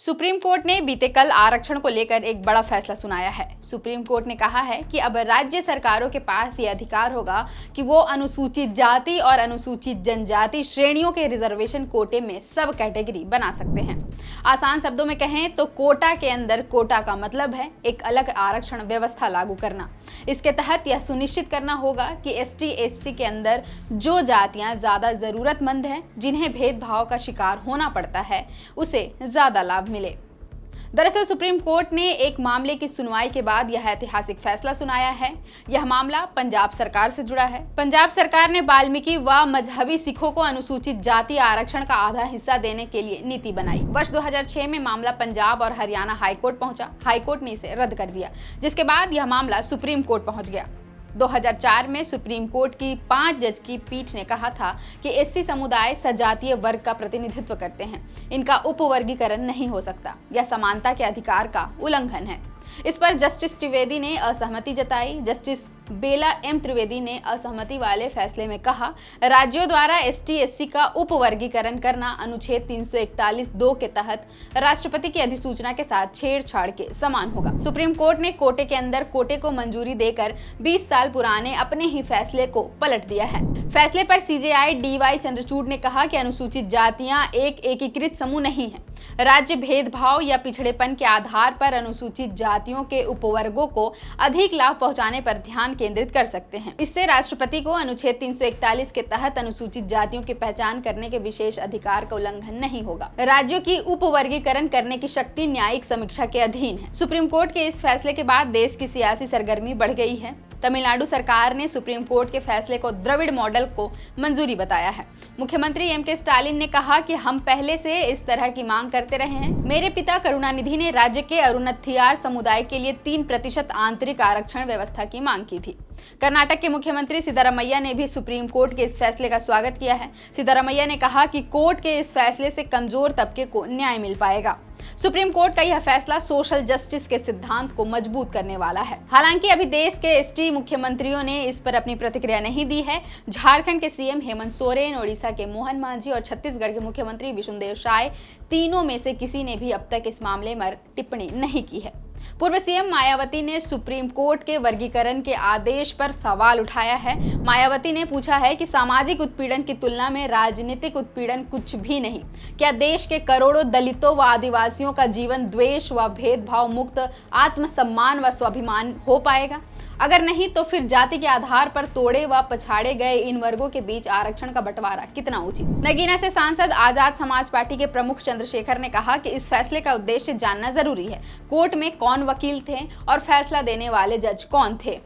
Supreme court ने बीते कल आरक्षण को लेकर एक बड़ा फैसला सुनाया है। सुप्रीम कोर्ट ने कहा है कि अब राज्य सरकारों के पास ये अधिकार होगा कि वो अनुसूचित जाति और अनुसूचित जनजाति श्रेणियों के रिजर्वेशन कोटे में सब कैटेगरी बना सकते हैं। आसान शब्दों में कहें तो कोटा के अंदर कोटा का मतलब है एक अलग आरक्षण व्यवस्था लागू करना। इसके तहत यह सुनिश्चित करना होगा कि एसटी एससी के अंदर जो जातियां ज्यादा जरूरतमंद हैं, जिन्हें भेदभाव का शिकार होना पड़ता है, उसे ज्यादा लाभ मिले। दरअसल सुप्रीम कोर्ट ने एक मामले की सुनवाई के बाद यह ऐतिहासिक फैसला सुनाया है। यह मामला पंजाब सरकार से जुड़ा है। पंजाब सरकार ने वाल्मीकि व मजहबी सिखों को अनुसूचित जाति आरक्षण का आधा हिस्सा देने के लिए नीति बनाई। वर्ष 2006 में मामला पंजाब और हरियाणा हाईकोर्ट पहुंचा। हाईकोर्ट ने इसे रद्द कर दिया, जिसके बाद यह मामला सुप्रीम कोर्ट पहुंच गया। 2004 में सुप्रीम कोर्ट की 5 जज की पीठ ने कहा था कि एससी समुदाय सजातीय वर्ग का प्रतिनिधित्व करते हैं, इनका उपवर्गीकरण नहीं हो सकता, यह समानता के अधिकार का उल्लंघन है। इस पर जस्टिस त्रिवेदी ने असहमति जताई। जस्टिस बेला एम त्रिवेदी ने असहमति वाले फैसले में कहा, राज्यों द्वारा एसटी एससी का उपवर्गीकरण करना अनुच्छेद 341(2) के तहत राष्ट्रपति की अधिसूचना के साथ छेड़छाड़ के समान होगा। सुप्रीम कोर्ट ने कोटे के अंदर कोटे को मंजूरी देकर 20 साल पुराने अपने ही फैसले को पलट दिया है। फैसले पर सीजेआई डीवाई चंद्रचूड़ ने कहा कि अनुसूचित जातियां एक एकीकृत समूह नहीं है। राज्य भेदभाव या पिछड़ेपन के आधार पर अनुसूचित जातियों के उपवर्गों को अधिक लाभ पहुंचाने पर ध्यान केंद्रित कर सकते हैं। इससे राष्ट्रपति को अनुच्छेद 341 के तहत अनुसूचित जातियों की पहचान करने के विशेष अधिकार का उल्लंघन नहीं होगा। राज्यों की उपवर्गीकरण करने की शक्ति न्यायिक समीक्षा के अधीन है। सुप्रीम कोर्ट के इस फैसले के बाद देश की सियासी सरगर्मी बढ़ गई है। तमिलनाडु सरकार ने सुप्रीम कोर्ट के फैसले को द्रविड़ मॉडल को मंजूरी बताया है। मुख्यमंत्री एम.के. स्टालिन ने कहा कि हम पहले से इस तरह की मांग करते रहे हैं। मेरे पिता करुणानिधि ने राज्य के अरुणथीयार समुदाय के लिए 3% आंतरिक आरक्षण व्यवस्था की मांग की थी। कर्नाटक के मुख्यमंत्री सिद्धारमैया ने भी सुप्रीम कोर्ट के इस फैसले का स्वागत किया है। सिद्धारमैया ने कहा कि कोर्ट के इस फैसले से कमजोर तबके को न्याय मिल पाएगा। सुप्रीम कोर्ट का यह फैसला सोशल जस्टिस के सिद्धांत को मजबूत करने वाला है। हालांकि अभी देश के एसटी मुख्यमंत्रियों ने इस पर अपनी प्रतिक्रिया नहीं दी है। झारखंड के सीएम हेमंत सोरेन, ओडिशा के मोहन मांझी और छत्तीसगढ़ के मुख्यमंत्री विष्णुदेव साय, तीनों में से किसी ने भी अब तक इस मामले में टिप्पणी नहीं की है। पूर्व सीएम मायावती ने सुप्रीम कोर्ट के वर्गीकरण के आदेश पर सवाल उठाया है। मायावती ने पूछा है कि सामाजिक उत्पीड़न की तुलना में राजनीतिक उत्पीड़न कुछ भी नहीं। क्या देश के करोड़ों दलितों व आदिवासियों का जीवन द्वेष व भेदभाव मुक्त, आत्मसम्मान व स्वाभिमान हो पाएगा? अगर नहीं तो फिर जाति के आधार पर तोड़े व पछाड़े गए इन वर्गों के बीच आरक्षण का बंटवारा कितना उचित? नगीना से सांसद आजाद समाज पार्टी के प्रमुख चंद्रशेखर ने कहा कि इस फैसले का उद्देश्य जानना जरूरी है। कोर्ट में कौन वकील थे और फैसला देने वाले जज कौन थे।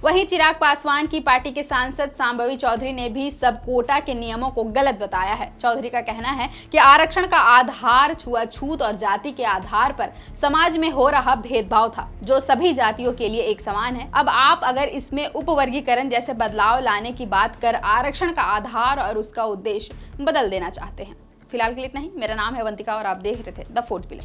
वहीं चिराग पासवान की पार्टी के सांसद सांबवी चौधरी ने भी सब कोटा के नियमों को गलत बताया है। चौधरी का कहना है कि आरक्षण का आधार छुआछूत और जाति के आधार पर समाज में हो रहा भेदभाव था, जो सभी जातियों के लिए एक समान है। अब आप अगर इसमें उपवर्गीकरण जैसे बदलाव लाने की बात कर आरक्षण का आधार और उसका उद्देश्य बदल देना चाहते हैं। फिलहाल के लिए इतना ही। मेरा नाम है अवंतिका और आप देख रहे थे द फोर्थ पिलर।